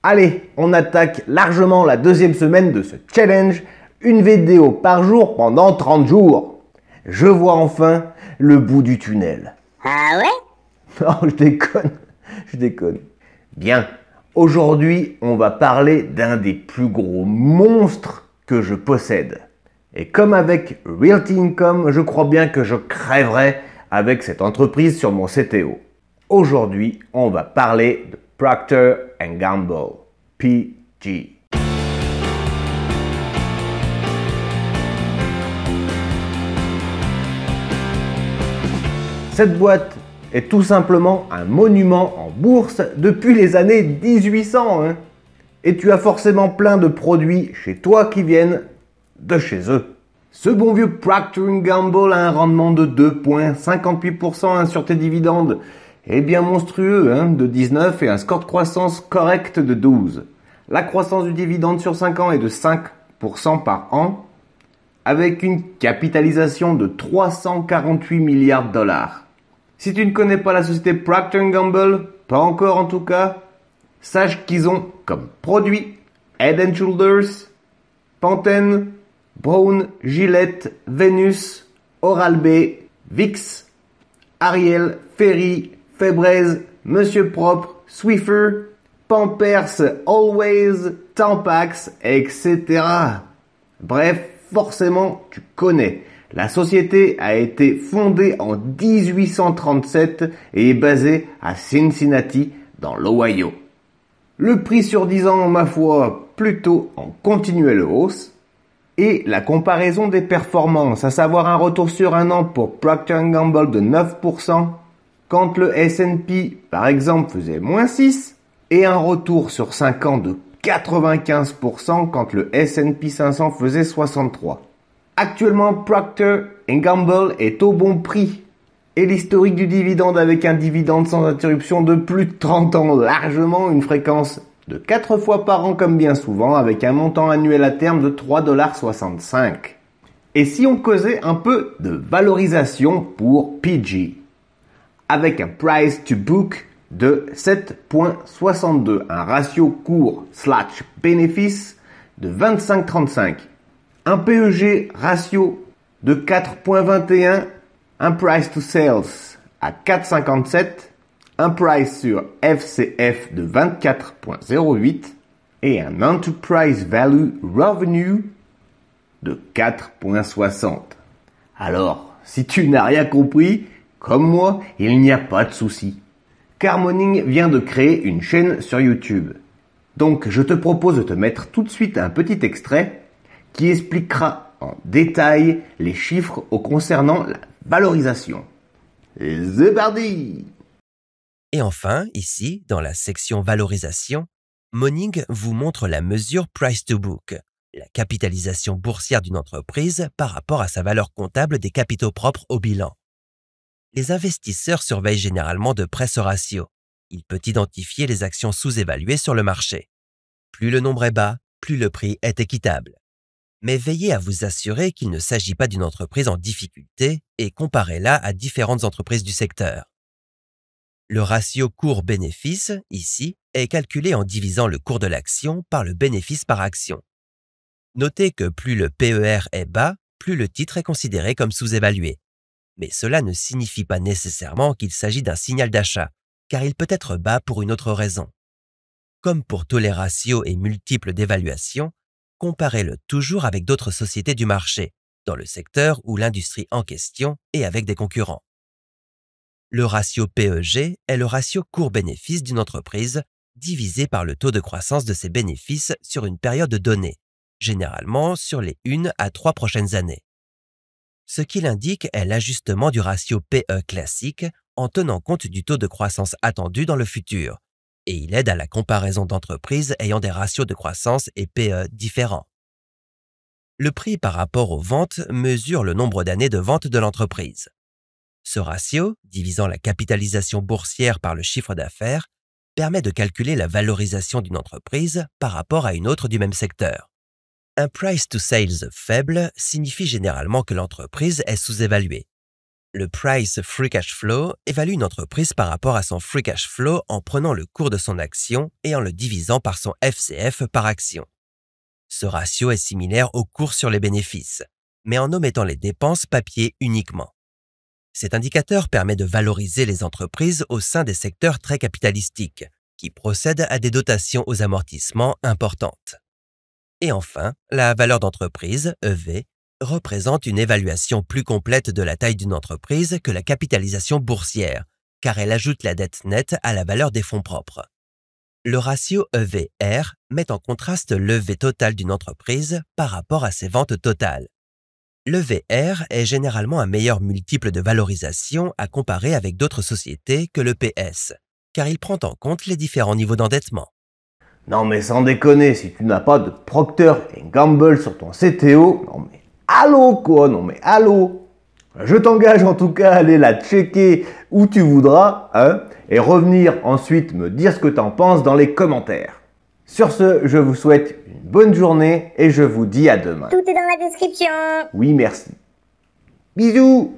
Allez, on attaque largement la deuxième semaine de ce challenge, une vidéo par jour pendant 30 jours. Je vois enfin le bout du tunnel. Ah ouais? Non, je déconne. Bien, aujourd'hui, on va parler d'un des plus gros monstres que je possède. Et comme avec Realty Income, je crois bien que je crèverai avec cette entreprise sur mon CTO. Aujourd'hui, on va parler de Procter & Gamble, PG. Cette boîte est tout simplement un monument en bourse depuis les années 1800. Et tu as forcément plein de produits chez toi qui viennent de chez eux. Ce bon vieux Procter & Gamble a un rendement de 2,58% sur tes dividendes. Et bien monstrueux, de 19 et un score de croissance correct de 12. La croissance du dividende sur 5 ans est de 5% par an, avec une capitalisation de 348 milliards de dollars. Si tu ne connais pas la société Procter & Gamble, pas encore en tout cas, sache qu'ils ont comme produits Head & Shoulders, Pantene, Braun, Gillette, Venus, Oral-B, Vicks, Ariel, Ferry, Febreze, Monsieur Propre, Swiffer, Pampers, Always, Tampax, etc. Bref, forcément, tu connais. La société a été fondée en 1837 et est basée à Cincinnati, dans l'Ohio. Le prix sur 10 ans, ma foi, plutôt en continuelle hausse. Et la comparaison des performances, à savoir un retour sur un an pour Procter & Gamble de 9%, quand le S&P, par exemple, faisait moins 6%, et un retour sur 5 ans de 95% quand le S&P 500 faisait 63%. Actuellement, Procter & Gamble est au bon prix. Et l'historique du dividende avec un dividende sans interruption de plus de 30 ans, largement une fréquence de 4 fois par an comme bien souvent, avec un montant annuel à terme de 3,65 $. Et si on causait un peu de valorisation pour PG, avec un price to book de 7,62, un ratio cours/bénéfice de 25,35, un PEG ratio de 4,21, un price to sales à 4,57, un price sur FCF de 24,08 et un enterprise value revenue de 4,60. Alors, si tu n'as rien compris, comme moi, il n'y a pas de souci. Car Morning vient de créer une chaîne sur YouTube. Donc, je te propose de te mettre tout de suite un petit extrait qui expliquera en détail les chiffres concernant la valorisation. C'est parti! Et enfin, ici, dans la section valorisation, Morning vous montre la mesure price to book, la capitalisation boursière d'une entreprise par rapport à sa valeur comptable des capitaux propres au bilan. Les investisseurs surveillent généralement de près ce ratio. Il peut identifier les actions sous-évaluées sur le marché. Plus le nombre est bas, plus le prix est équitable. Mais veillez à vous assurer qu'il ne s'agit pas d'une entreprise en difficulté et comparez-la à différentes entreprises du secteur. Le ratio cours-bénéfice, ici, est calculé en divisant le cours de l'action par le bénéfice par action. Notez que plus le PER est bas, plus le titre est considéré comme sous-évalué. Mais cela ne signifie pas nécessairement qu'il s'agit d'un signal d'achat, car il peut être bas pour une autre raison. Comme pour tous les ratios et multiples d'évaluation, comparez-le toujours avec d'autres sociétés du marché, dans le secteur ou l'industrie en question et avec des concurrents. Le ratio PEG est le ratio cours-bénéfice d'une entreprise divisé par le taux de croissance de ses bénéfices sur une période donnée, généralement sur les 1 à 3 prochaines années. Ce qu'il indique est l'ajustement du ratio PE classique en tenant compte du taux de croissance attendu dans le futur, et il aide à la comparaison d'entreprises ayant des ratios de croissance et PE différents. Le prix par rapport aux ventes mesure le nombre d'années de vente de l'entreprise. Ce ratio, divisant la capitalisation boursière par le chiffre d'affaires, permet de calculer la valorisation d'une entreprise par rapport à une autre du même secteur. Un price to sales faible signifie généralement que l'entreprise est sous-évaluée. Le Price Free Cash Flow évalue une entreprise par rapport à son Free Cash Flow en prenant le cours de son action et en le divisant par son FCF par action. Ce ratio est similaire au cours sur les bénéfices, mais en omettant les dépenses papier uniquement. Cet indicateur permet de valoriser les entreprises au sein des secteurs très capitalistiques, qui procèdent à des dotations aux amortissements importantes. Et enfin, la valeur d'entreprise, EV, représente une évaluation plus complète de la taille d'une entreprise que la capitalisation boursière, car elle ajoute la dette nette à la valeur des fonds propres. Le ratio EV-R met en contraste l'EV total d'une entreprise par rapport à ses ventes totales. L'EV-R est généralement un meilleur multiple de valorisation à comparer avec d'autres sociétés que le PS, car il prend en compte les différents niveaux d'endettement. Non mais sans déconner, si tu n'as pas de Procter & Gamble sur ton CTO, non mais allô quoi, non mais allô. Je t'engage en tout cas à aller la checker où tu voudras, hein, et revenir ensuite me dire ce que t'en penses dans les commentaires. Sur ce, je vous souhaite une bonne journée et je vous dis à demain. Tout est dans la description. Oui, merci. Bisous.